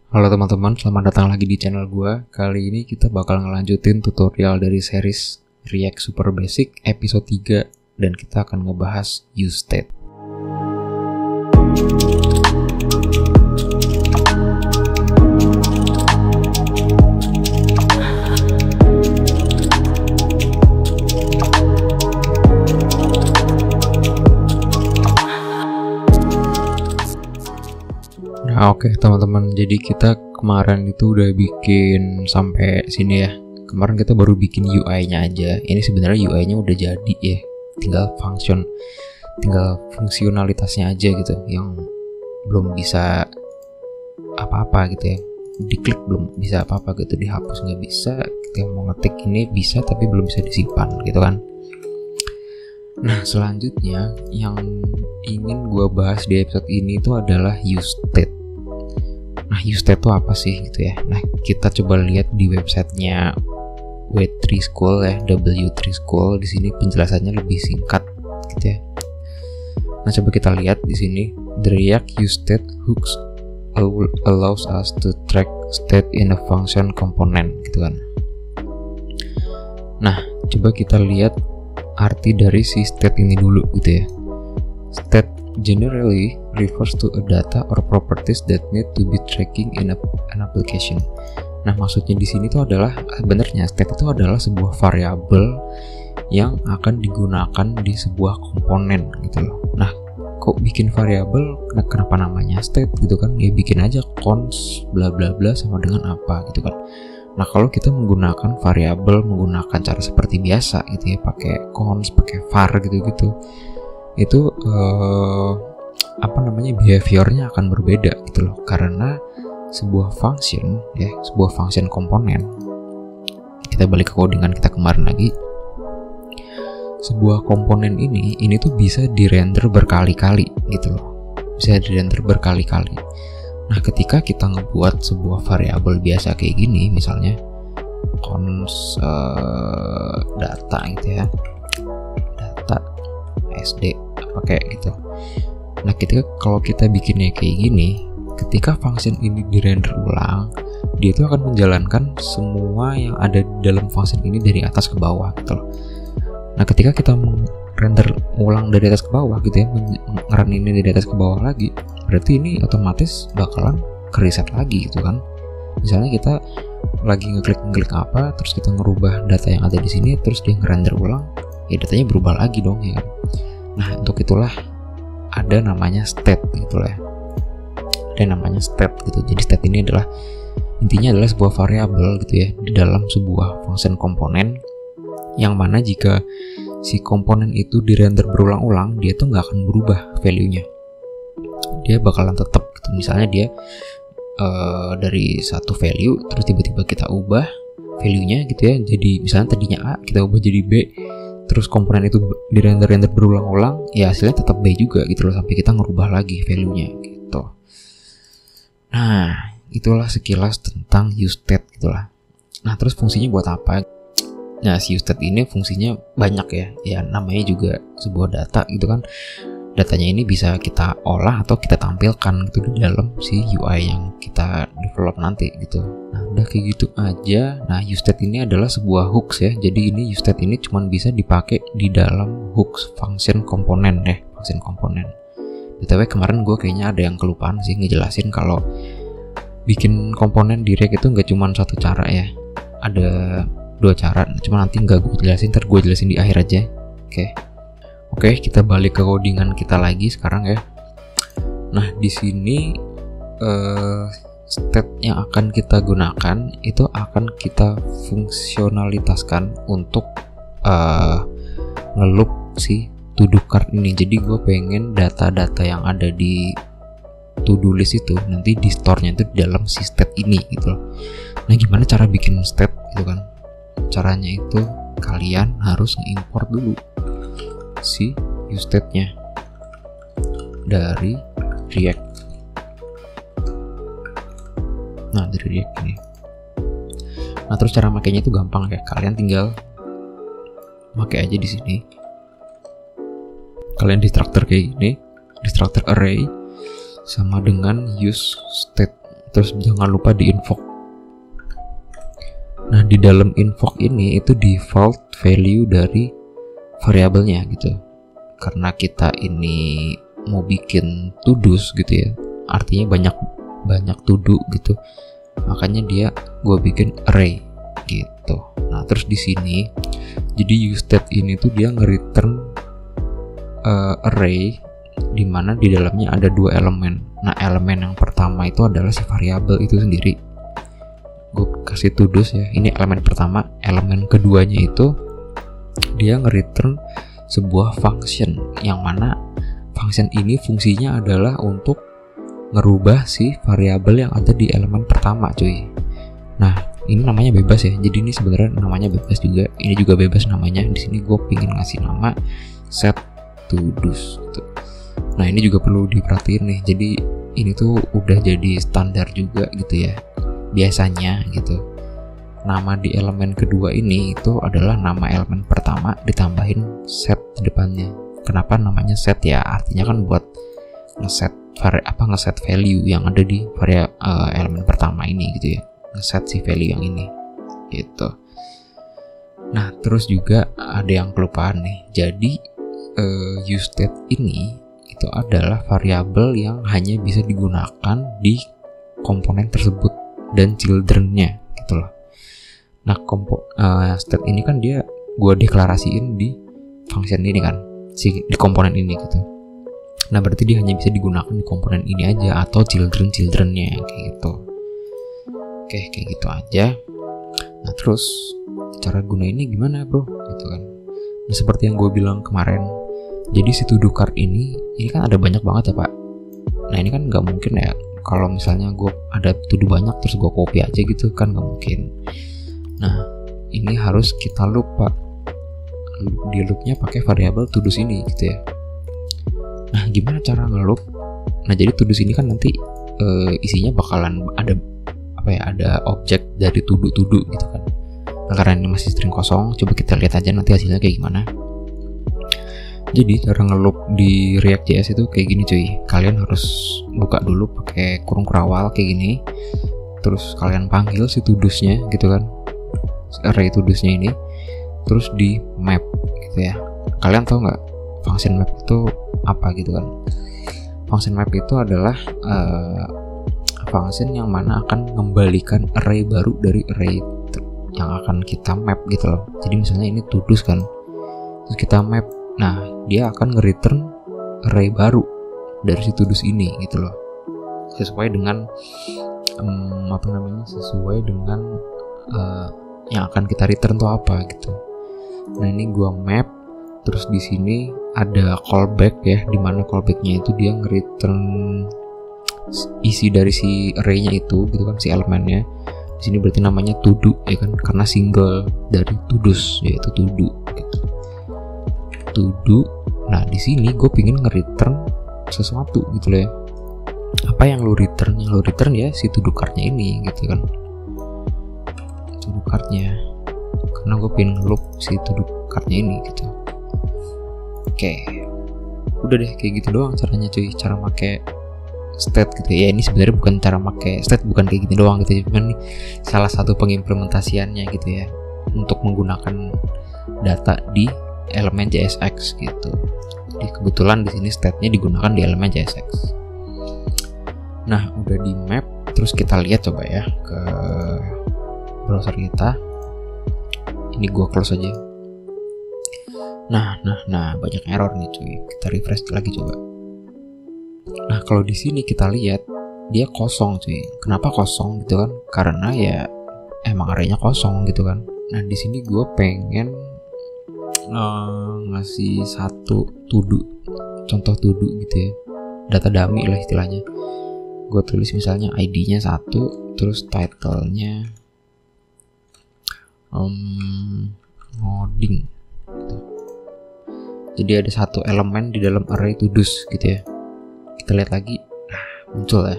Halo teman-teman, selamat datang lagi di channel gua. Kali ini kita bakal ngelanjutin tutorial dari series React Super Basic episode 3 dan kita akan ngebahas useState. Nah, oke teman-teman, jadi kita kemarin itu udah bikin sampai sini ya. Kemarin kita baru bikin UI-nya aja. Ini sebenarnya UI-nya udah jadi ya. Tinggal fungsionalitasnya aja gitu yang belum bisa apa-apa gitu ya. Diklik belum bisa apa-apa gitu, dihapus nggak bisa. Kita mau ngetik ini bisa tapi belum bisa disimpan gitu kan. Nah, selanjutnya yang ingin gue bahas di episode ini itu adalah useState. Nah, useState itu apa sih gitu ya? Nah, kita coba lihat di websitenya W3 School ya, W3 School. Di sini penjelasannya lebih singkat gitu ya. Nah, coba kita lihat di sini. The React useState hooks allows us to track state in a function component gitu kan. Nah, coba kita lihat arti dari si state ini dulu gitu ya. State generally refers to a data or properties that need to be tracking in an application. Nah, maksudnya di sini tuh adalah sebenarnya state itu adalah sebuah variabel yang akan digunakan di sebuah komponen gitu loh. Nah, kok bikin variabel? Kenapa namanya state gitu kan? Ya bikin aja const bla bla bla sama dengan apa gitu kan. Nah, kalau kita menggunakan variabel, menggunakan cara seperti biasa gitu ya, pakai const, pakai var gitu-gitu, itu behaviornya akan berbeda gitu loh, karena sebuah function ya, sebuah function komponen. Kita balik ke codingan kita kemarin lagi. Sebuah komponen ini tuh bisa di-render berkali-kali gitu loh. Bisa di-render berkali-kali. Nah, ketika kita ngebuat sebuah variabel biasa kayak gini, misalnya const data gitu ya, data SD apa kayak gitu. Nah, kalau kita bikinnya kayak gini, ketika function ini di-render ulang, dia itu akan menjalankan semua yang ada di dalam function ini dari atas ke bawah gitu loh. Nah, ketika kita render ulang dari atas ke bawah gitu ya, nge-run ini dari atas ke bawah lagi, berarti ini otomatis bakalan ke-reset lagi gitu kan. Misalnya kita lagi ngeklik apa, terus kita ngerubah data yang ada di sini, terus dia nge-render ulang, ya datanya berubah lagi dong ya kan. Nah, untuk itulah ada namanya state gitu lah. Ada namanya state gitu. Jadi state ini adalah intinya adalah sebuah variabel gitu ya di dalam sebuah function komponen, yang mana jika si komponen itu di-render berulang-ulang, dia tuh nggak akan berubah value-nya. Dia bakalan tetap gitu. Misalnya dia dari satu value, terus tiba-tiba kita ubah value-nya gitu ya. Jadi misalnya tadinya A, kita ubah jadi B, terus komponen itu di-render berulang-ulang, ya hasilnya tetap B juga gitu loh, sampai kita ngerubah lagi value-nya gitu. Nah, itulah sekilas tentang useState gitulah. Nah, terus fungsinya buat apa? Nah, si useState ini fungsinya banyak ya. Ya, namanya juga sebuah data gitu kan. Datanya ini bisa kita olah atau kita tampilkan gitu di dalam si UI yang kita develop nanti gitu. Nah, udah kayak gitu aja. Nah, useState ini adalah sebuah hooks ya. Jadi ini useState ini cuma bisa dipakai di dalam hooks function komponen ya, function komponen. BTW kemarin gue kayaknya ada yang kelupaan sih ngejelasin kalau bikin komponen di React itu nggak cuma satu cara ya. Ada dua cara, cuma nanti nggak gue jelasin, ntar gue jelasin di akhir aja. Oke, kita balik ke codingan kita lagi sekarang ya. Nah, di sini state yang akan kita gunakan itu akan kita fungsionalitaskan untuk ngeloop si to-do card ini. Jadi gue pengen data-data yang ada di to-do list itu nanti di store-nya itu di dalam si state ini gitu loh. Nah, gimana cara bikin state gitu kan? Caranya itu kalian harus nge-import dulu si useState-nya dari React. Nah, dari React ini. Nah, terus cara makainya itu gampang ya. Kalian tinggal pakai aja di sini. Kalian destructor kayak gini, destructor array sama dengan useState Terus jangan lupa di invoke. Nah, di dalam invoke ini itu default value dari variabelnya gitu. Karena kita ini mau bikin to-dos gitu ya, artinya banyak to-do gitu, makanya gue bikin array gitu. Nah, terus di sini jadi useState ini tuh dia nge-return array di mana di dalamnya ada 2 elemen. Nah, elemen yang pertama itu adalah si variabel itu sendiri. Gue kasih to-dos ya, ini elemen pertama. Elemen keduanya itu dia nge-return sebuah function, yang mana function ini fungsinya adalah untuk ngerubah si variabel yang ada di elemen pertama, cuy. Nah, ini namanya bebas ya. Jadi ini sebenarnya namanya bebas juga. Ini juga bebas namanya. Di sini gue pingin ngasih nama set to-dos gitu. Nah, ini juga perlu diperhatiin nih. Jadi ini tuh udah jadi standar juga gitu ya. Biasanya gitu. Nama di elemen kedua ini itu adalah nama elemen pertama ditambahin set di depannya. Kenapa namanya set ya? Artinya kan buat ngeset value yang ada di elemen pertama ini gitu ya. Ngeset si value yang ini gitu. Nah, terus juga ada yang kelupaan nih. Jadi useState ini itu adalah variabel yang hanya bisa digunakan di komponen tersebut dan children-nya gitu loh. Nah, state ini kan gue deklarasiin di function ini kan, di komponen ini gitu. Nah, berarti dia hanya bisa digunakan di komponen ini aja atau children-nya kayak gitu. Oke, kayak gitu aja. Nah, terus cara gunainnya gimana, bro? Gitu kan. Nah, seperti yang gue bilang kemarin, jadi si to-do card ini kan ada banyak banget ya, Pak. Nah, ini kan nggak mungkin ya kalau misalnya gue ada to-do banyak terus gue copy aja gitu kan, nggak mungkin. Nah, ini harus kita loop, Pak. Di loopnya pakai variabel to-do ini gitu ya. Nah, gimana cara nge-loop? Nah, jadi to-do ini kan nanti isinya bakalan ada objek dari to-do gitu kan. Nah, karena ini masih string kosong, coba kita lihat aja nanti hasilnya kayak gimana. Jadi cara nge-loop di React.js itu kayak gini, cuy. Kalian harus buka dulu pakai kurung kurawal kayak gini. Terus kalian panggil si to-do-nya gitu kan, array to-do-nya ini, terus di map gitu ya. Kalian tahu nggak function map itu apa gitu kan? Function map itu adalah function yang mana akan mengembalikan array baru dari array yang akan kita map gitu loh. Jadi misalnya ini to-dos kan, terus kita map, nah dia akan nge-return array baru dari si to-dos ini gitu loh, sesuai dengan sesuai dengan yang akan kita return tuh apa gitu. Nah, ini gua map, terus di sini ada callback ya, dimana callbacknya itu dia nge-return isi dari si array-nya itu gitu kan, si elemennya. Di sini berarti namanya to do ya kan, karena single dari to dos yaitu to do gitu. To do. Nah, di sini gue pingin nge-return sesuatu gitu loh ya. Apa yang lo return? Yang lo return ya si to do card-nya ini gitu kan. To do card-nya. Karena gue pingin nge-loop si to do card-nya ini gitu. Oke. Udah deh, kayak gitu doang caranya, cuy. Cara pakai state gitu ya. Ini sebenarnya bukan cara pakai state, bukan kayak gini doang gitu, cuman ini salah satu pengimplementasiannya gitu ya, untuk menggunakan data di elemen JSX gitu. Jadi kebetulan di sini state-nya digunakan di elemen JSX. Nah, udah di map, terus kita lihat coba ya ke browser kita. Ini gua close aja. Nah, banyak error nih, cuy. Kita refresh lagi coba. Nah, kalau di sini kita lihat dia kosong, cuy. Kenapa kosong gitu kan? Karena ya emang array-nya kosong gitu kan. Nah, di sini gue pengen ngasih satu contoh to do gitu ya. Data dummy lah istilahnya. Gue tulis misalnya ID-nya 1, terus title-nya ngoding gitu. Jadi ada satu elemen di dalam array to dos gitu ya. Kita lihat lagi, nah muncul ya.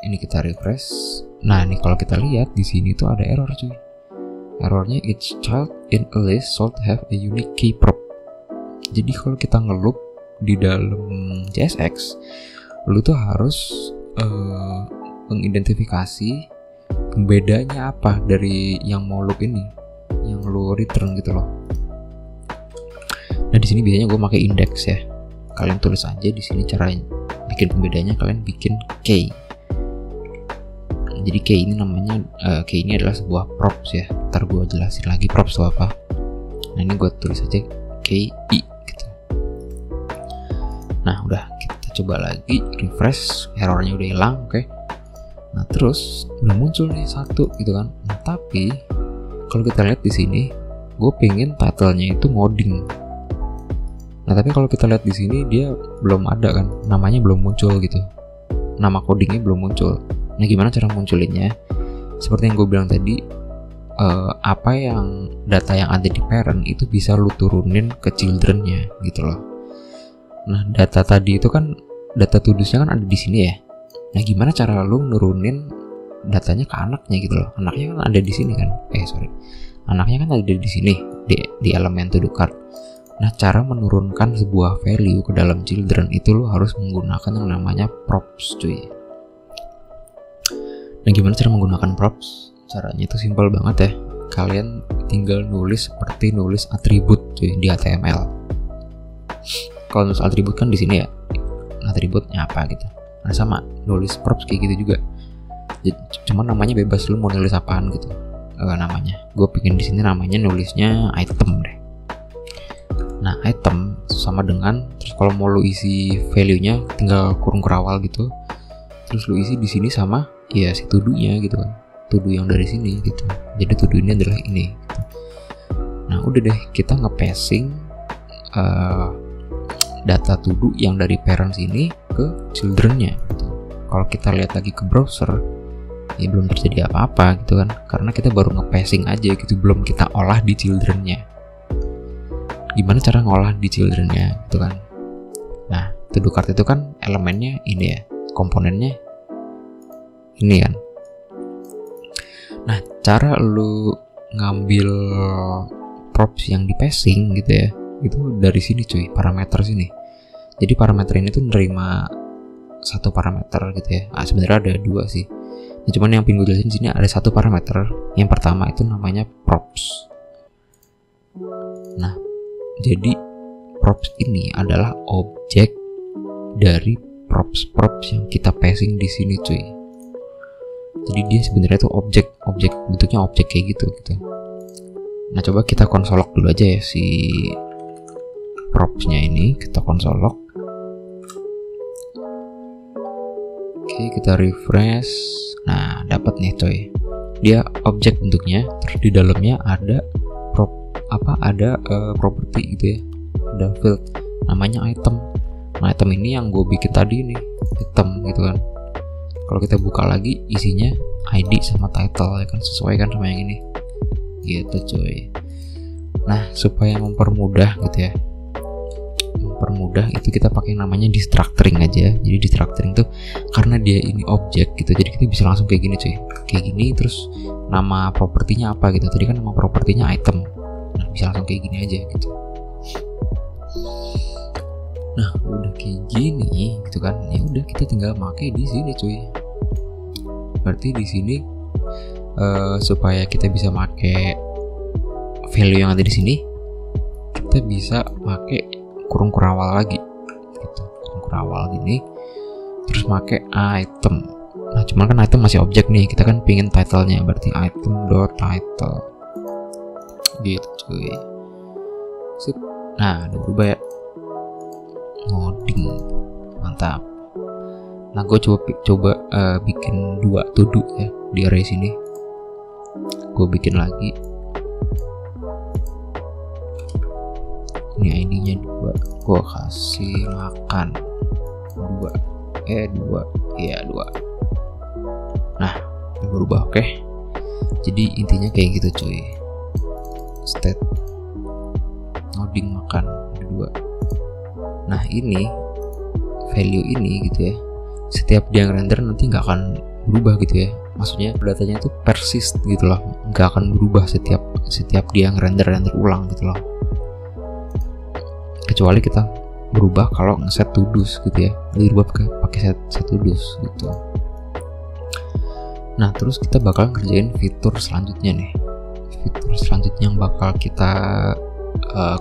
Ini kita refresh. Nah, ini kalau kita lihat di sini tuh ada error, cuy. Errornya each child in a list should have a unique key prop. Jadi kalau kita ngeloop di dalam JSX, lu tuh harus mengidentifikasi pembedanya apa dari yang mau loop ini, yang lo return gitu loh. Nah di sini biasanya gue pakai index ya. Kalian tulis aja di sini cara bikin pembedanya, kalian bikin key. Jadi key ini namanya key ini adalah sebuah props ya. Ntar gue jelasin lagi props itu apa. Nah ini gue tulis aja key gitu. Nah udah, kita coba lagi refresh, errornya udah hilang, oke. Nah terus udah muncul nih satu gitu kan. Nah tapi kalau kita lihat di sini, gue pengen title-nya itu ngoding. Nah tapi kalau kita lihat di sini dia belum ada kan, namanya belum muncul gitu, nama codingnya belum muncul. Nah gimana cara munculinnya? Seperti yang gue bilang tadi, apa yang data yang ada di parent itu bisa lu turunin ke children-nya gitu loh. Nah data tadi itu kan, data to-do-nya kan ada di sini ya. Nah gimana cara lu nurunin datanya ke anaknya gitu loh? Anaknya kan ada di sini kan? Anaknya kan ada di sini di elemen to-do card. Nah cara menurunkan sebuah value ke dalam children itu lo harus menggunakan yang namanya props cuy. Nah gimana cara menggunakan props? Caranya itu simpel banget ya. Kalian tinggal nulis seperti nulis atribut cuy di HTML. Kalau nulis atribut kan di sini ya, atributnya apa gitu. Nah sama nulis props kayak gitu juga. Cuman namanya bebas, lu mau nulis apaan gitu namanya. Gue bikin di sini namanya nulisnya item deh. Nah item sama dengan, terus kalau mau lu isi value-nya tinggal kurung kerawal gitu. Terus lu isi di sini sama ya si to-do-nya gitu kan, to-do yang dari sini gitu. Jadi to-do ini adalah ini gitu. Nah udah deh, kita nge-passing data to-do yang dari parents ini ke children-nya gitu. Kalau kita lihat lagi ke browser, ya belum terjadi apa-apa gitu kan, karena kita baru nge-passing aja gitu, belum kita olah di children-nya. Gimana cara ngolah di children-nya gitu kan. Nah to-do card itu kan elemennya ini ya, komponennya ini kan. Nah cara lu ngambil props yang di passing gitu ya, itu dari sini cuy, parameter sini. Jadi parameter ini tuh nerima satu parameter gitu ya. Sebenarnya ada dua sih. Nah, cuman yang pengen gue jelasin di sini ada satu parameter. Yang pertama itu namanya props. Nah, jadi props ini adalah objek dari props yang kita passing di sini cuy. Jadi dia sebenarnya itu objek bentuknya objek kayak gitu. Nah coba kita konsolok dulu aja ya si propsnya ini, kita konsolok. Oke, kita refresh. Nah dapat nih coy, dia objek bentuknya, terus di dalamnya ada property gitu ya, ada field namanya item. Nah item ini yang gue bikin tadi nih, item gitu kan. Kalau kita buka lagi isinya ID sama title ya kan, sesuai kan sama yang ini gitu cuy. Nah supaya mempermudah gitu ya, itu kita pakai namanya destructuring aja. Jadi destructuring tuh karena dia ini objek gitu, jadi kita bisa langsung kayak gini cuy, kayak gini. Terus nama propertinya apa gitu, tadi kan nama propertinya item. Nah bisa langsung kayak gini aja gitu. Nah udah kayak gini gitu kan, ya udah kita tinggal pakai di sini cuy. Berarti di sini supaya kita bisa pakai value yang ada di sini, kita bisa pakai kurung kurawal lagi gitu, kurung kurawal gini, terus pakai item. Nah cuman kan item masih objek nih, kita kan pingin title-nya, berarti item.title gitu cuy. Sip. Nah udah berubah ya, ngoding, mantap. Nah gue coba bikin 2 to do ya di array sini. Gue bikin lagi, ini ID-nya 2, gue kasih makan 2. Nah ini berubah. Oke. Jadi intinya kayak gitu cuy, state ngoding makan 2. Nah ini value ini gitu ya, setiap dia render nanti nggak akan berubah gitu ya. Maksudnya datanya itu persist gitu loh, nggak akan berubah setiap dia render ulang gitu loh. Kecuali kita berubah kalau ngeset to do's gitu ya, dirubah pakai set to do's gitu. Nah terus kita bakal kerjain fitur selanjutnya nih. Fitur selanjutnya yang bakal kita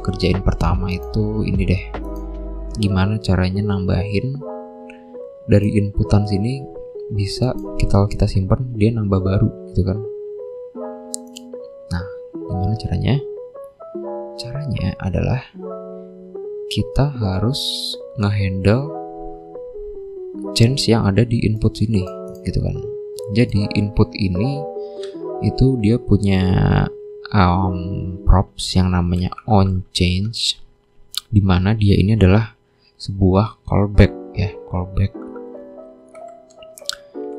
kerjain pertama itu ini deh, gimana caranya nambahin dari inputan sini bisa kita simpan dia nambah baru gitu kan. Nah gimana caranya? Caranya adalah kita harus ngehandle change yang ada di input sini gitu kan. Jadi input ini itu dia punya props yang namanya onChange, dimana dia ini adalah sebuah callback ya, callback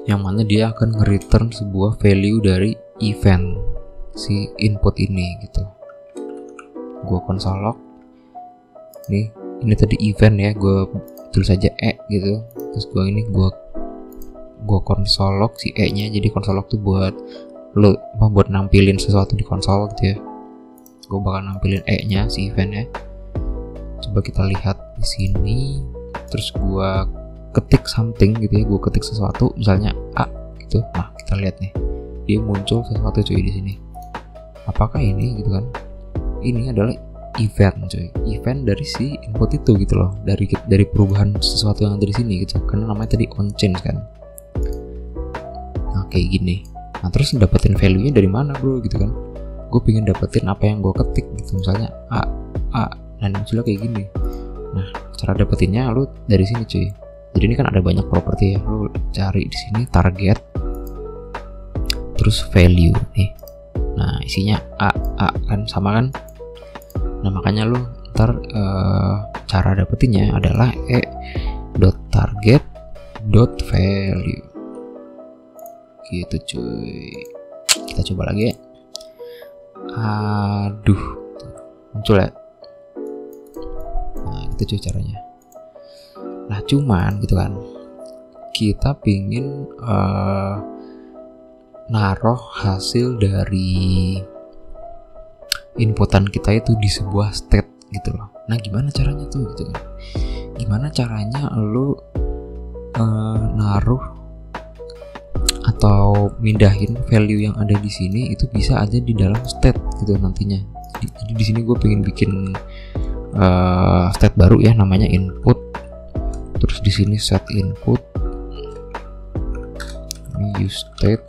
yang mana dia akan nge-return sebuah value dari event si input ini gitu. Gua console log nih, ini tadi event ya, gue tulis aja gitu, terus gue console log si nya. Jadi console log tuh buat nampilin sesuatu di konsol gitu ya. Gue bakal nampilin nya si eventnya. Coba kita lihat di sini, terus gue ketik something gitu ya, gue ketik sesuatu misalnya A gitu. Nah kita lihat nih, dia muncul sesuatu cuy di sini. Apakah ini gitu kan? Ini adalah event cuy, event dari si input itu gitu loh, dari perubahan sesuatu yang ada di sini gitu, karena namanya tadi on change kan. Nah kayak gini. Nah terus dapetin value nya dari mana bro gitu kan? Gue pengen dapetin apa yang gue ketik gitu, misalnya A, nah munculnya kayak gini. Nah cara dapetinnya lu dari sini cuy. Jadi ini kan ada banyak properti ya, lu cari di sini target, terus value nih. Nah isinya A kan sama kan. Nah makanya lu ntar cara dapetinnya adalah e.target.value gitu cuy. Kita coba lagi ya. Aduh, muncul ya. Nah gitu cuy caranya. Nah cuman gitu kan, kita pingin naruh hasil dari inputan kita itu di sebuah state gitu loh. Nah gimana caranya tuh gitu kan? Gimana caranya lu naruh atau mindahin value yang ada di sini itu bisa aja di dalam state gitu nantinya. Jadi di sini gue pengen bikin state baru ya, namanya input. Terus di sini set input, ini use state.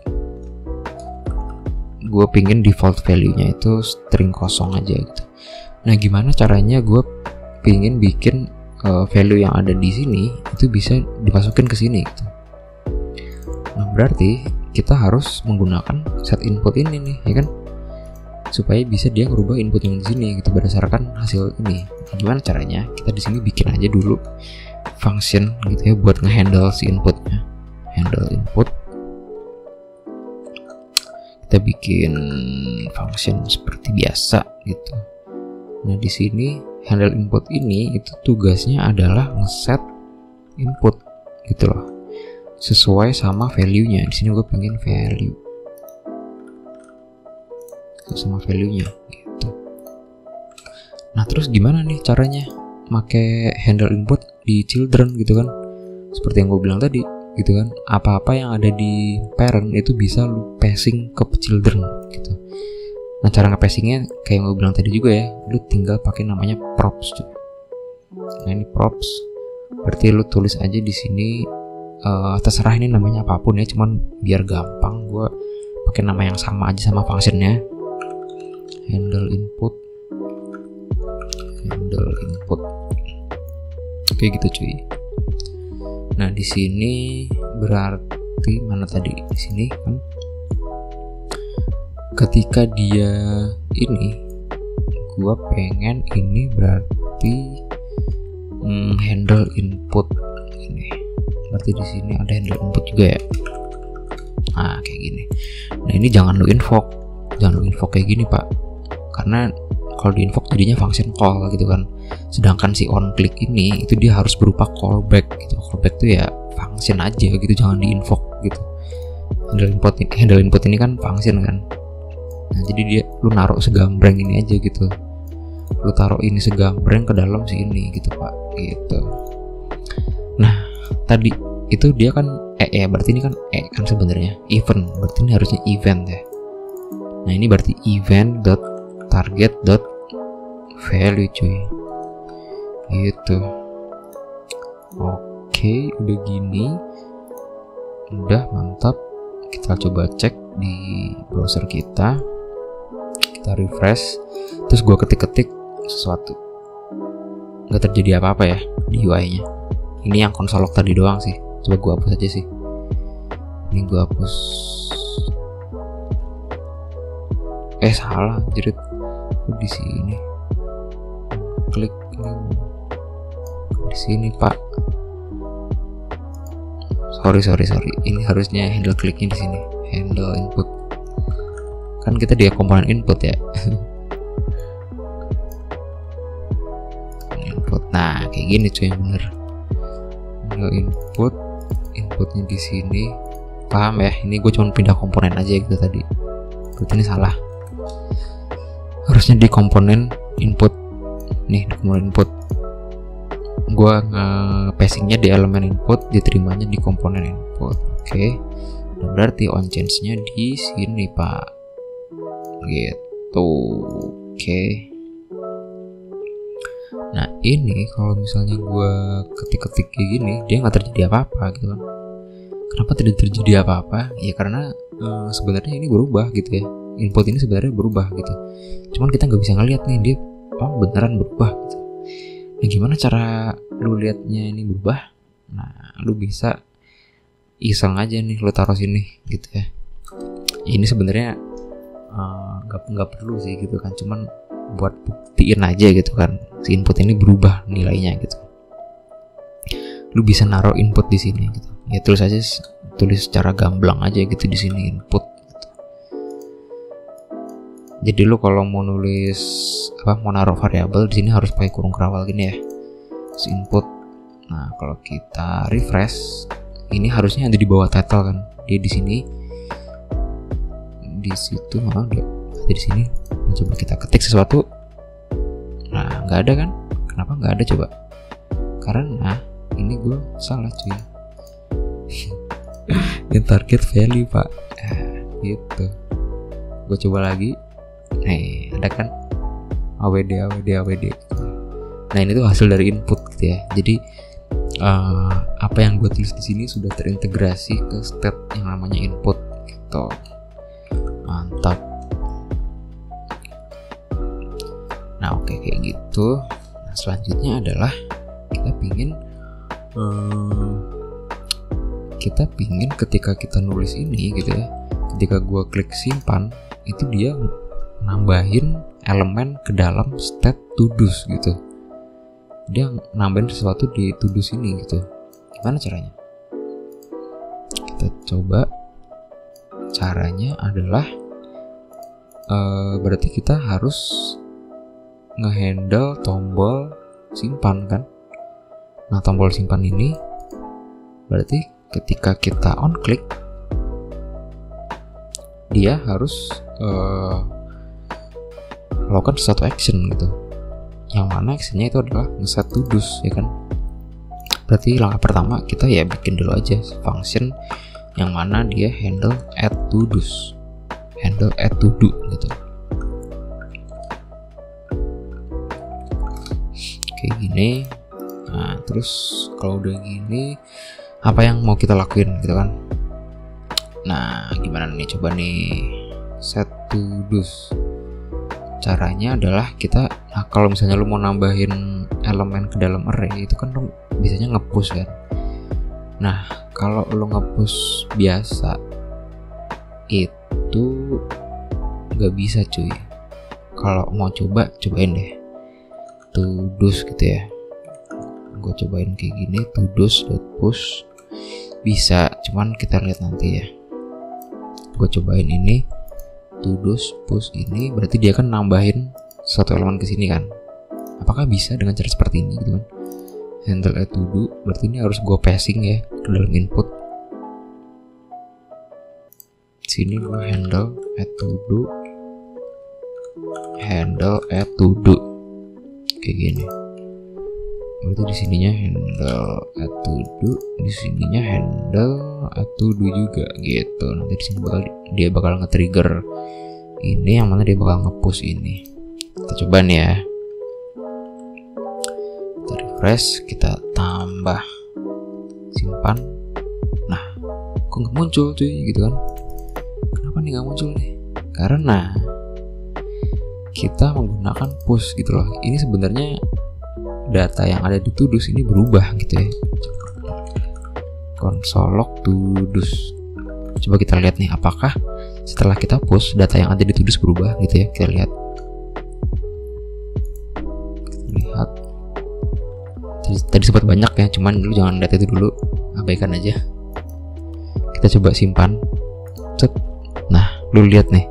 Gue pingin default value-nya itu string kosong aja gitu. Nah gimana caranya gue pingin bikin value yang ada di sini itu bisa dimasukin ke sini gitu. Nah berarti kita harus menggunakan set input ini nih ya kan, supaya bisa dia ngerubah input yang di sini gitu berdasarkan hasil ini. Nah, gimana caranya? Kita di sini bikin aja dulu function gitu ya buat ngehandle si inputnya. Handle input. Kita bikin function seperti biasa gitu. Nah di sini handle input ini itu tugasnya adalah ngeset input gitu loh, sesuai sama value-nya. Di sini gue pengen value sama value-nya gitu. Nah terus gimana nih caranya make handle input di children gitu kan? Seperti yang gue bilang tadi gitu kan, apa-apa yang ada di parent itu bisa lu passing ke children gitu. Nah cara nge-passingnya kayak yang gue bilang tadi juga ya, lu tinggal pakai namanya props cuy. Nah ini props, berarti lu tulis aja di sini terserah ini namanya apapun ya, cuman biar gampang gue pakai nama yang sama aja sama functionnya. Handle input kayak gitu cuy. Nah di sini berarti mana tadi, di sini kan ketika dia ini gua pengen ini berarti handle input ini, berarti di sini ada handle input juga ya. Nah kayak gini. Nah ini jangan lu invoke kayak gini pak, karena kalau di invoke jadinya function call gitu kan. Sedangkan si on click ini itu dia harus berupa callback gitu. Callback tuh ya function aja gitu, jangan di invoke gitu. Handle input ini kan function kan. Nah jadi dia lu naruh segambreng ini aja gitu, lu taruh ini segambreng ke dalam si ini gitu pak. gitu. Nah tadi itu dia kan berarti ini kan kan sebenarnya event, berarti ini harusnya event ya. Nah ini berarti event.target.value cuy gitu. Oke, udah gini, udah mantap. Kita coba cek di browser kita refresh, terus gue ketik sesuatu, nggak terjadi apa-apa ya di UI-nya. Ini yang console log tadi doang sih. Coba gue hapus aja sih. Ini gue hapus. Salah, jerit. Di sini. Klik ini. Di sini, Pak. Sorry. Ini harusnya handle kliknya di sini. Handle input. Kan kita di komponen input ya. Input. Nah, kayak gini cuy yang bener. Handle inputnya di sini. Paham ya? Ini gue cuma pindah komponen aja gitu tadi. Berarti ini salah. Harusnya di komponen input. Nih, di komponen input. Gue nge-passingnya di elemen input, diterimanya di komponen input. Oke. Dan berarti on change-nya di sini, Pak. Gitu. Oke. Nah, ini kalau misalnya gue ketik-ketik kayak gini, dia nggak terjadi apa-apa gitu kan. Kenapa tidak terjadi apa-apa? Ya karena sebenarnya ini berubah gitu ya. Input ini sebenarnya berubah gitu. Cuman kita nggak bisa ngeliat nih dia beneran berubah gitu. Nah, gimana cara lu liatnya ini berubah? Nah, lu bisa iseng aja nih lu taruh sini gitu ya. Ini sebenarnya nggak perlu sih gitu kan. Cuman buat buktiin aja gitu kan si input ini berubah nilainya gitu. Lu bisa naruh input di sini gitu. Ya tulis secara gamblang aja gitu di sini input gitu. Jadi lu kalau mau nulis mau naruh variabel di sini harus pakai kurung kerawal gini ya. Si input. Nah, kalau kita refresh, ini harusnya ada di bawah title kan. Dia di sini. Di situ dia ada di sini. Nah, coba kita ketik sesuatu. Nah, nggak ada kan? Kenapa nggak ada coba? Karena ini gue salah cuy. Ini target value pak. Gitu. Gue coba lagi. Nih, ada kan? AWD. Nah, ini tuh hasil dari input gitu ya. Jadi apa yang gue tulis di sini sudah terintegrasi ke state yang namanya input gitu. Mantap. Nah, oke kayak gitu. Nah, selanjutnya adalah kita pingin ketika kita nulis ini gitu ya, ketika gue klik simpan itu dia nambahin elemen ke dalam state to-dos gitu. Dia nambahin sesuatu di to-dos ini gitu. Gimana caranya? Kita coba. Caranya adalah berarti kita harus ngehandle tombol simpan kan. Nah, tombol simpan ini berarti ketika kita on click dia harus melakukan suatu action gitu. Yang mana actionnya itu adalah ngeset to-dos ya kan. Berarti langkah pertama kita ya bikin dulu aja function yang mana dia handle add to-dos, handle add to-do gitu. Kayak gini. Nah, terus kalau udah gini apa yang mau kita lakuin gitu kan. Nah, gimana nih, coba nih set to-dos. Caranya adalah kita, nah kalau misalnya lu mau nambahin elemen ke dalam array itu kan lu biasanya nge-push kan. Nah, kalau lu nge-push biasa itu nggak bisa cuy. Kalau mau cobain deh to-dos gitu ya. Gue cobain kayak gini, to-dos.push bisa, cuman kita lihat nanti ya. Gue cobain ini to-dos push ini, berarti dia kan nambahin satu elemen ke sini kan. Apakah bisa dengan cara seperti ini gitu kan? Handle add to do, berarti ini harus gue passing ya ke dalam input. Sini gue handle add to do, handle add to do kayak gini. berarti di sininya handle add to do, di sininya handle add to do juga gitu. Nanti di sini dia bakal nge-trigger ini, yang mana dia bakal nge-push ini. Kita coba nih ya, kita refresh, kita tambah, simpan. Nah, kok nggak muncul cuy gitu kan? Kenapa nih nggak muncul nih? Karena kita menggunakan push gitu loh. Ini sebenarnya data yang ada di Todoist ini berubah gitu ya. Console log Todoist. Coba kita lihat nih, apakah setelah kita push data yang ada di Todoist berubah gitu ya. Kita lihat. Tadi sempat banyak ya, cuman dulu jangan lihat itu dulu, abaikan aja. Kita coba simpan. Set. Nah, lu lihat nih,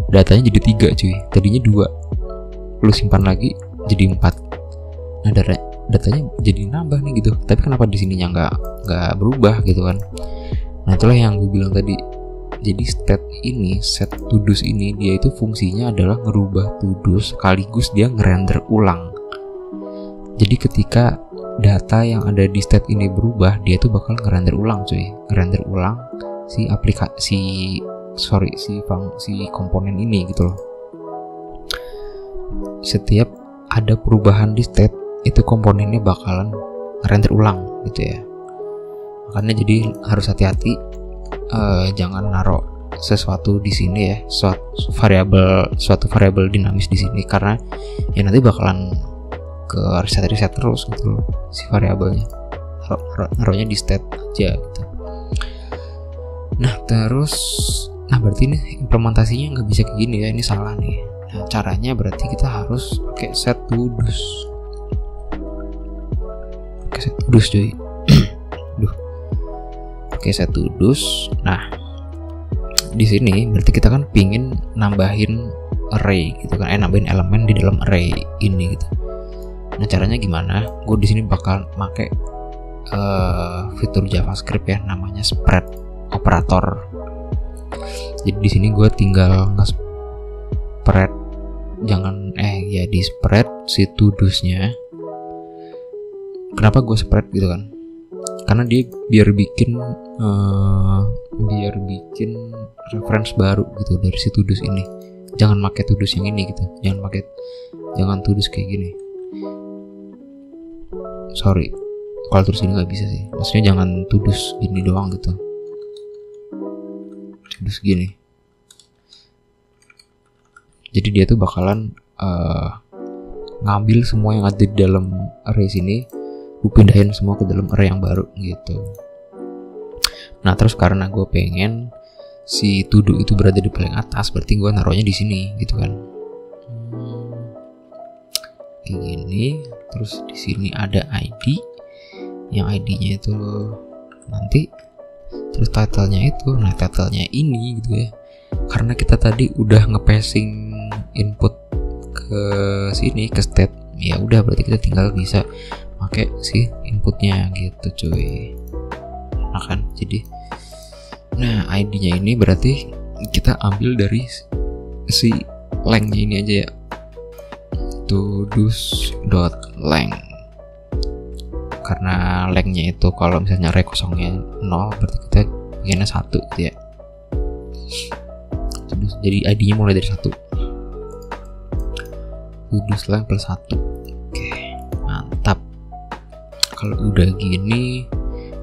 datanya jadi 3 cuy, tadinya 2. Lu simpan lagi jadi 4. Nah, datanya jadi nambah nih gitu. Tapi kenapa di sininya nggak berubah gitu kan? Nah, itulah yang gue bilang tadi. Jadi set Todoist ini dia itu fungsinya adalah ngerubah Todoist sekaligus dia ngerender ulang. Jadi ketika data yang ada di state ini berubah, dia tuh bakal ngerender ulang cuy. Ngerender ulang si komponen ini gitu loh. Setiap ada perubahan di state, itu komponennya bakalan ngerender ulang gitu ya. Makanya jadi harus hati-hati, jangan naruh sesuatu di sini ya, suatu variabel dinamis di sini, karena ya nanti bakalan ke reset terus gitu loh si variabelnya. Naruhnya di state aja gitu. Nah berarti ini implementasinya nggak bisa kayak gini ya, ini salah nih. Nah, caranya berarti kita harus pakai set Todoist. Pakai set Todoist cuy. Pakai set Todoist. Nah, di sini berarti kita kan pingin nambahin array gitu kan, nambahin elemen di dalam array ini gitu. Nah, caranya gimana? Gue di sini bakal pakai fitur JavaScript ya, namanya spread operator. Jadi di sini gue tinggal nge-spread, di spread si Todoist-nya. Kenapa gue spread gitu kan? Karena dia biar bikin reference baru gitu dari si Todoist ini. Jangan pakai Todoist yang ini gitu. Jangan Todoist kayak gini. Sorry, kalau terus ini nggak bisa sih. Maksudnya jangan Todoist gini doang gitu. Todoist gini. Jadi dia tuh bakalan ngambil semua yang ada di dalam array sini, lu pindahin semua ke dalam array yang baru gitu. Nah, terus karena gue pengen si to-do itu berada di paling atas, berarti gue naruhnya di sini gitu kan. Kayak gini. Terus di sini ada ID, yang ID-nya itu nanti, terus title-nya itu, nah title-nya ini gitu ya. Karena kita tadi udah nge-passing input ke sini, ke state, ya udah berarti kita tinggal bisa pakai si inputnya gitu cuy. Nah kan, jadi nah ID-nya ini berarti kita ambil dari si length-nya ini aja ya, todoist.length. Karena length-nya itu kalau misalnya array kosongnya 0, berarti kita bikinnya 1 gitu ya. Jadi ID-nya mulai dari 1. Todoist.length plus 1. Oke, mantap. Kalau udah gini,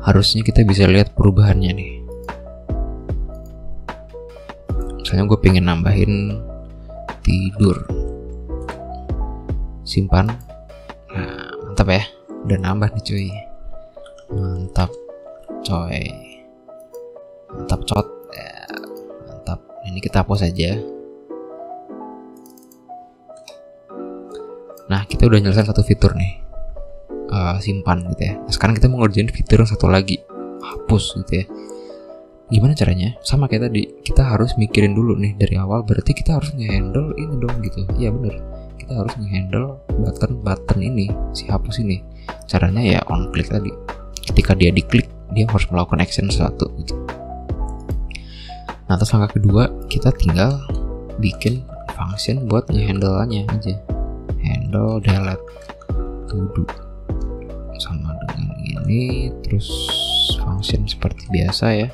harusnya kita bisa lihat perubahannya nih. Misalnya gue pengen nambahin tidur, simpan. Nah, mantap ya, udah nambah nih cuy. Mantap coy, mantap cot ya, mantap. Ini kita hapus aja. Nah, kita udah nyelesain satu fitur nih, simpan gitu ya. Nah, sekarang kita mau ngerjain fitur yang satu lagi, hapus gitu ya. Gimana caranya? Sama kayak tadi, kita harus mikirin dulu nih dari awal. Berarti kita harus nge-handle ini dong gitu. Iya bener, kita harus nge-handle button ini, si hapus ini. Caranya ya on click tadi. Ketika dia diklik, dia harus melakukan action sesuatu gitu. Nah, terus langkah kedua, kita tinggal bikin function buat nge-handle-nya aja. Handle delete to do. sini, terus function seperti biasa ya.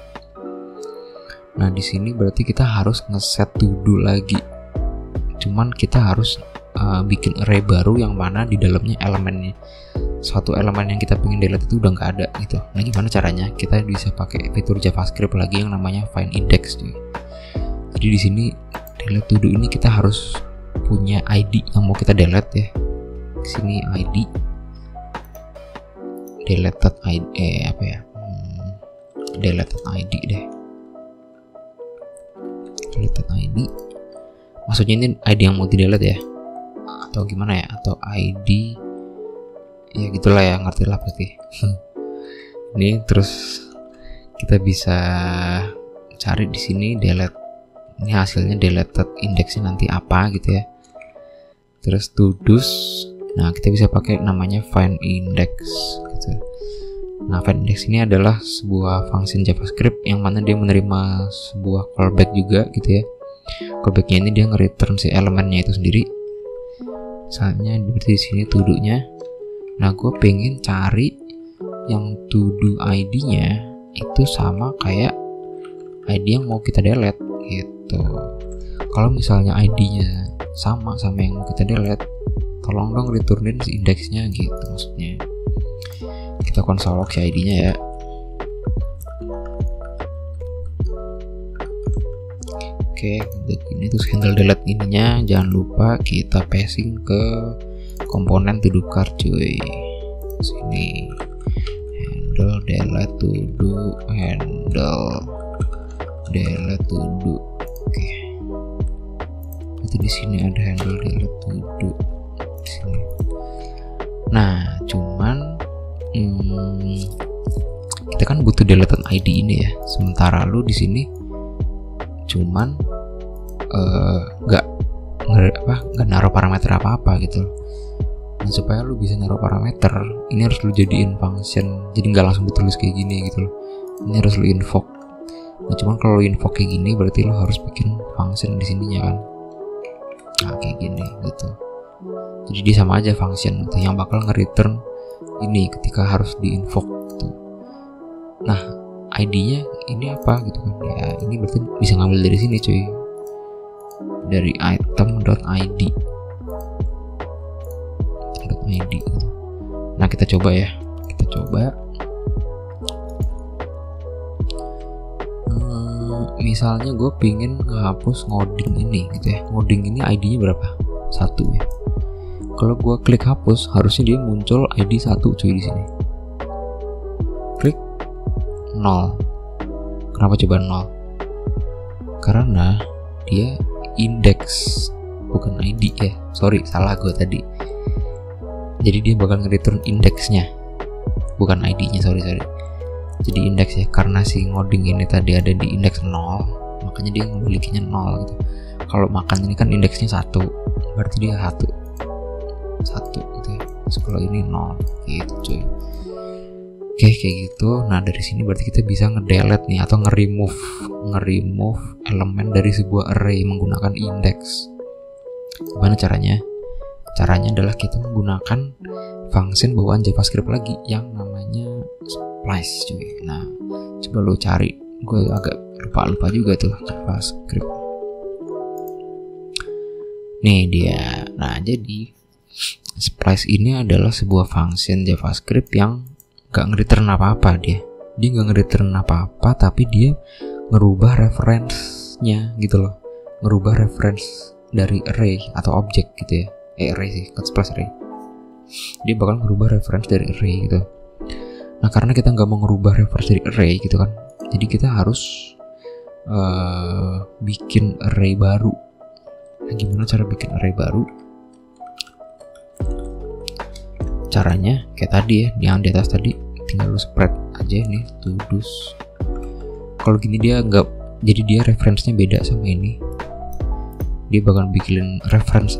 Nah di sini berarti kita harus ngeset to do lagi. Cuman kita harus bikin array baru yang mana di dalamnya elemennya, suatu elemen yang kita pengen delete itu udah nggak ada gitu. Nah gimana caranya? Kita bisa pakai fitur JavaScript lagi yang namanya find index cuy. Jadi di sini delete to do ini kita harus punya ID yang mau kita delete ya. Sini ID deleted ID deleted ID deh. Deleted ID. Maksudnya ini ID yang mau di delete ya? Atau gimana ya? Atau ID ya gitulah ya, ngerti lah pasti. Ini terus kita bisa cari di sini delete. Ini hasilnya deleted indexnya nanti apa gitu ya. Terus to do's. Nah kita bisa pakai namanya find index gitu. Nah find index ini adalah sebuah function JavaScript yang mana dia menerima sebuah callback juga gitu ya. Callbacknya ini dia nge-return si elemennya itu sendiri. Misalnya di sini to do-nya. Nah gue pengen cari yang to do ID-nya itu sama kayak ID yang mau kita delete gitu. Kalau misalnya ID-nya sama yang mau kita delete, tolong dong returnin si indeksnya gitu maksudnya. Kita konsol log si ID-nya ya. Oke, ini terus handle delete ininya jangan lupa kita passing ke komponen to do card cuy. Sini handle delete to do, handle delete to do. Oke. Berarti di sini ada handle delete to do di sini. Nah, cuman kita kan butuh deleted ID ini ya. Sementara lu di sini cuman nggak naruh parameter apa gitu. Nah supaya lu bisa naruh parameter ini harus lu jadiin function, jadi nggak langsung ditulis kayak gini gitu loh. Ini harus lu invoke. Nah cuman kalau lu invoke kayak gini berarti lu harus bikin function di sininya kan. Nah kayak gini gitu. Jadi dia sama aja function gitu yang bakal nge-return ini ketika harus di-invoke gitu. Nah ID-nya ini apa gitu kan ya, ini berarti bisa ngambil dari sini cuy, dari item.id gitu. Nah kita coba ya, misalnya gue pingin ngehapus ngoding ini gitu ya. Ngoding ini ID-nya berapa? 1 ya. Kalau gue klik hapus harusnya dia muncul ID 1 cuy di sini. Klik 0. Kenapa coba 0? Karena dia indeks bukan ID ya. Sorry, salah gue tadi. Jadi dia bakal nge-return indeksnya, bukan ID-nya, sorry. Jadi indeks ya, karena si ngoding ini tadi ada di indeks 0, makanya dia memilikinya 0 gitu. Kalau makan ini kan indeksnya 1, berarti dia 1 gitu ya. Terus kalau ini 0 gitu cuy. Oke kayak gitu. Nah dari sini berarti kita bisa ngedelete nih atau nge-remove elemen dari sebuah array menggunakan index. Gimana caranya? Caranya adalah kita menggunakan function bawaan JavaScript lagi yang namanya splice cuy. Nah coba lo cari, gue agak lupa juga tuh JavaScript. Nih dia. Nah jadi splice ini adalah sebuah function JavaScript yang gak nge-return apa-apa dia gak nge-return apa-apa, tapi dia ngerubah reference-nya gitu loh, ngerubah reference dari array atau objek gitu ya. Array sih, kan splice array. Dia bakal ngerubah reference dari array gitu. Nah karena kita nggak mau ngerubah reference dari array gitu kan, jadi kita harus bikin array baru. Nah gimana cara bikin array baru? Caranya kayak tadi ya, yang di atas tadi, tinggal lu spread aja nih to do's. Kalau gini dia nggak, jadi dia reference-nya beda sama ini. Dia bakal bikin reference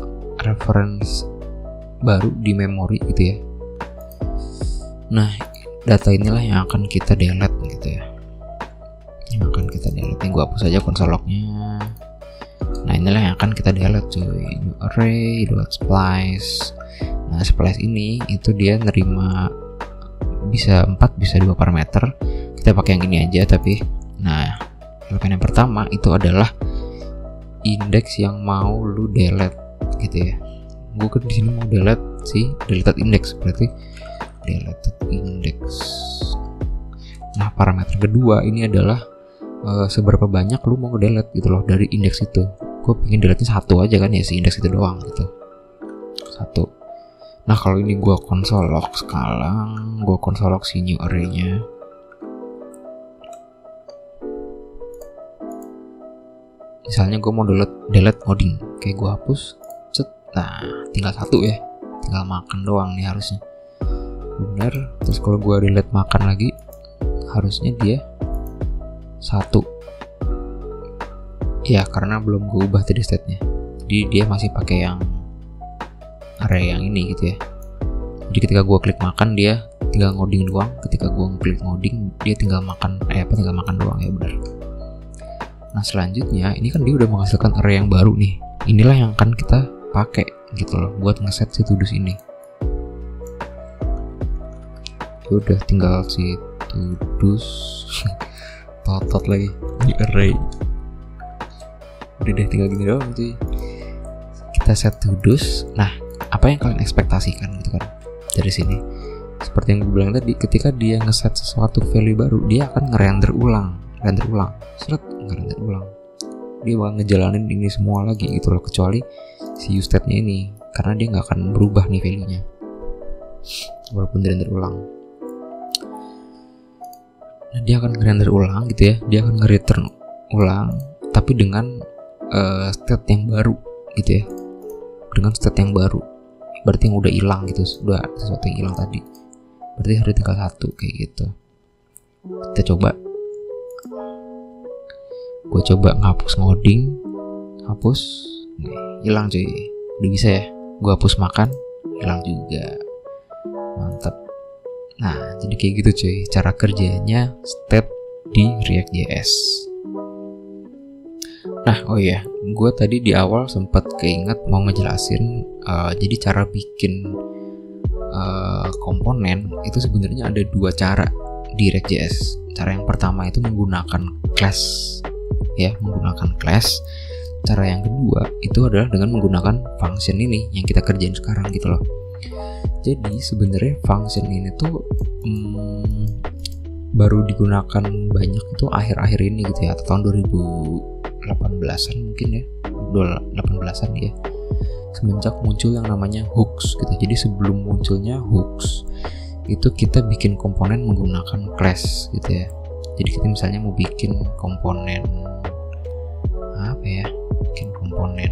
baru di memori gitu ya. Nah data inilah yang akan kita delete gitu ya, yang akan kita delete. Ini gue hapus aja konsol lognya. Nah inilah yang akan kita delete cuy. New array.splice. Nah splice ini itu dia nerima bisa 4, bisa 2 parameter. Kita pakai yang ini aja tapi. Nah, elemen yang pertama itu adalah indeks yang mau lu delete gitu ya. Gue kan di sini mau delete deleted index, berarti deleted index. Nah, parameter kedua ini adalah seberapa banyak lu mau delete gitu loh dari indeks itu. Gue pengen delete-nya 1 aja kan ya, si indeks itu doang gitu. 1. Nah, kalau ini gue console log sekarang, gue console log si new array-nya. Misalnya gue mau delete ngoding, kayak gue hapus, set. Nah, tinggal 1 ya, tinggal makan doang nih harusnya. Bener. Terus kalau gue delete makan lagi, harusnya dia 1. Ya, karena belum gue ubah tadi state-nya. Jadi dia masih pakai yang array yang ini gitu ya. Jadi ketika gue klik makan, dia tinggal ngoding doang. Ketika gue klik ngoding, dia tinggal makan tinggal makan doang ya, benar. Nah, selanjutnya ini kan dia udah menghasilkan array yang baru nih. Inilah yang akan kita pakai gitu loh buat ngeset si to-dos ini. Ya udah, tinggal si to-dos totot lagi ini array. Udah deh, tinggal gini doang cuy. Kita set to-dos. Nah, apa yang kalian ekspektasikan gitu kan dari sini? Seperti yang gue bilang tadi, ketika dia ngeset sesuatu value baru, dia akan ngerender ulang, ngerender ulang. Dia bakal ngejalanin ini semua lagi gitu loh, kecuali si use state-nya ini, karena dia nggak akan berubah nih value-nya walaupun dirender ulang. Nah, dia akan ngerender ulang gitu ya, dia akan nge-return ulang tapi dengan state yang baru gitu ya, dengan state yang baru, berarti yang udah hilang gitu, sudah sesuatu yang hilang tadi, berarti harus tinggal 1 kayak gitu. Kita coba, gue coba ngapus ngoding, hapus, nih hilang cuy, udah bisa ya. Gue hapus makan, hilang juga, mantap. Nah, jadi kayak gitu cuy cara kerjanya state di React.js. Nah, oh iya, gue tadi di awal sempat keinget mau ngejelasin jadi cara bikin komponen itu sebenarnya ada 2 cara di React.js. Cara yang pertama itu menggunakan class ya, menggunakan class. Cara yang kedua itu adalah dengan menggunakan function ini yang kita kerjain sekarang gitu loh. Jadi sebenarnya function ini tuh baru digunakan banyak itu akhir-akhir ini gitu ya, atau tahun 2018an mungkin ya, 2018an ya, semenjak muncul yang namanya hooks gitu. Jadi sebelum munculnya hooks itu kita bikin komponen menggunakan class gitu ya. Jadi kita misalnya mau bikin komponen apa ya, bikin komponen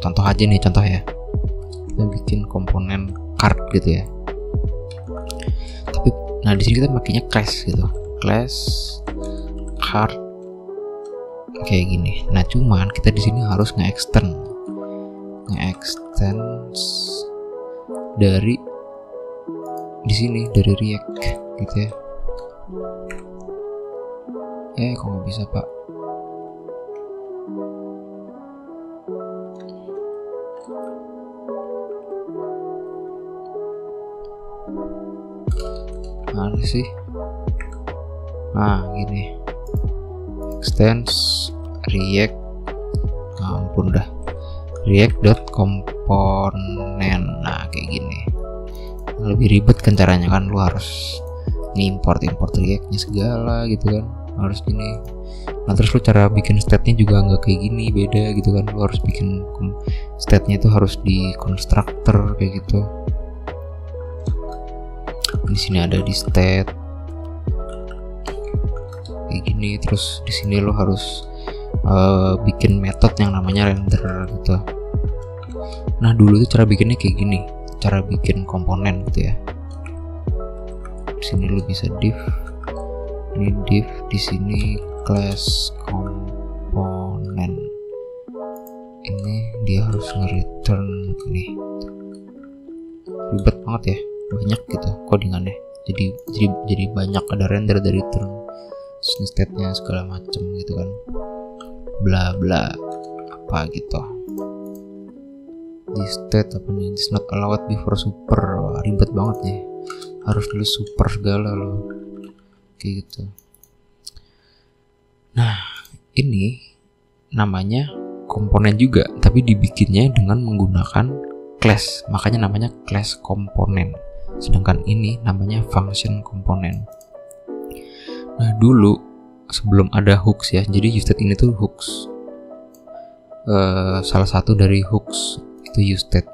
contoh aja nih, contoh ya, kita bikin komponen card gitu ya. Tapi nah di sini kita makainya class gitu, class card kayak gini. Nah cuman kita di sini harus nge-extend dari di sini, dari React gitu ya. Kok nggak bisa pak? Mana sih? Nah gini, extends React, ampun dah, React.component. Nah kayak gini, lebih ribet kan caranya kan, lu harus import React-nya segala gitu kan, harus gini. Nah terus lu cara bikin state-nya juga nggak kayak gini, beda gitu kan. Lu harus bikin state-nya itu harus di constructor kayak gitu. Di sini ada di state kayak gini. Terus di sini lo harus bikin metode yang namanya render gitu. Nah dulu tuh cara bikinnya kayak gini, cara bikin komponen gitu ya. Di sini lo bisa div, ini div, di sini class komponen. Ini dia harus nge-return ini. Ribet banget ya, banyak gitu codingannya. Jadi banyak, ada render, ada return, terus ini state-nya segala macem gitu kan, bla bla apa gitu. Di state apa nih, this not allowed before super. Wah, ribet banget nih, harus lu super segala lo kayak gitu. Nah ini namanya komponen juga, tapi dibikinnya dengan menggunakan class, makanya namanya class komponen. Sedangkan ini namanya function komponen. Nah dulu sebelum ada hooks ya, jadi useState ini tuh hooks, salah satu dari hooks itu useState.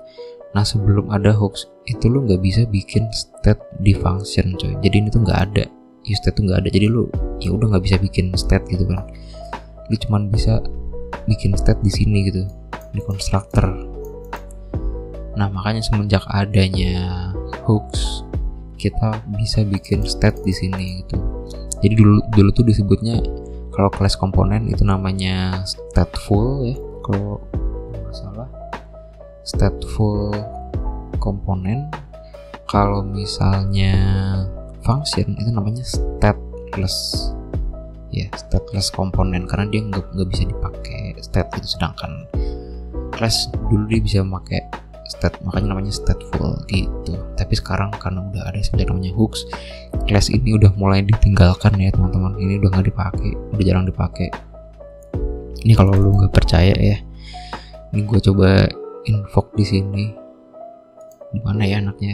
Nah sebelum ada hooks itu lu nggak bisa bikin state di function coy. Jadi ini tuh nggak ada, useState tuh nggak ada. Jadi lu ya udah nggak bisa bikin state gitu kan. Lu cuman bisa bikin state di sini gitu, di constructor. Nah makanya semenjak adanya hooks kita bisa bikin state di sini gitu. Jadi dulu tuh disebutnya kalau kelas komponen itu namanya stateful ya, kalau nggak salah stateful komponen. Kalau misalnya function itu namanya stateless ya, stateless komponen, karena dia nggak bisa dipakai state gitu. Sedangkan class dulu dia bisa memakai state, makanya namanya stateful gitu. Tapi sekarang karena udah ada sebenarnya namanya hooks, class ini udah mulai ditinggalkan ya teman-teman. Ini udah nggak dipakai, udah jarang dipakai. Ini kalau lu nggak percaya ya, ini gue coba invoke di sini. Di mana ya anaknya?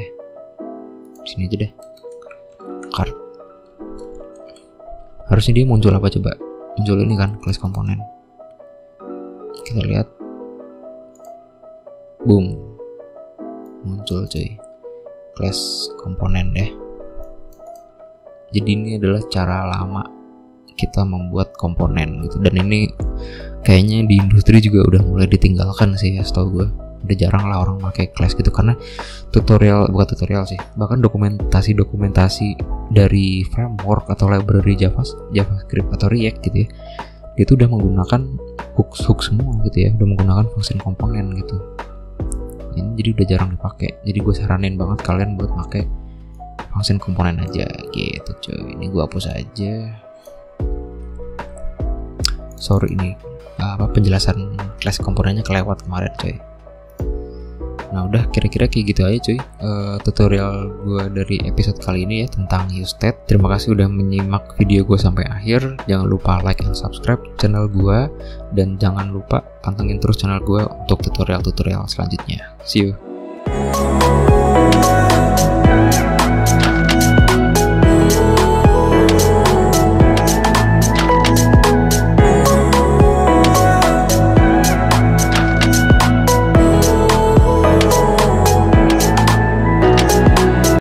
Di sini aja deh. Card. Harusnya dia muncul apa coba? Muncul ini kan class komponen. Kita lihat. Boom. Muncul cuy. Class komponen deh. Jadi ini adalah cara lama kita membuat komponen gitu, dan ini kayaknya di industri juga udah mulai ditinggalkan sih ya, setahu gue. Udah jarang lah orang pakai class gitu, karena bukan tutorial sih, bahkan dokumentasi dari framework atau library JavaScript atau React gitu ya, dia tuh udah menggunakan hooks semua gitu ya, udah menggunakan function komponen gitu. Ini jadi udah jarang dipakai. Jadi gue saranin banget kalian buat pakai function komponen aja gitu cuy. Ini gue hapus aja. Sorry ini penjelasan class komponennya kelewat kemarin cuy. Nah udah kira-kira kayak gitu aja cuy, tutorial gue dari episode kali ini ya tentang useState. Terima kasih udah menyimak video gue sampai akhir. Jangan lupa like and subscribe channel gue, dan jangan lupa pantengin terus channel gue untuk tutorial-tutorial selanjutnya. See you.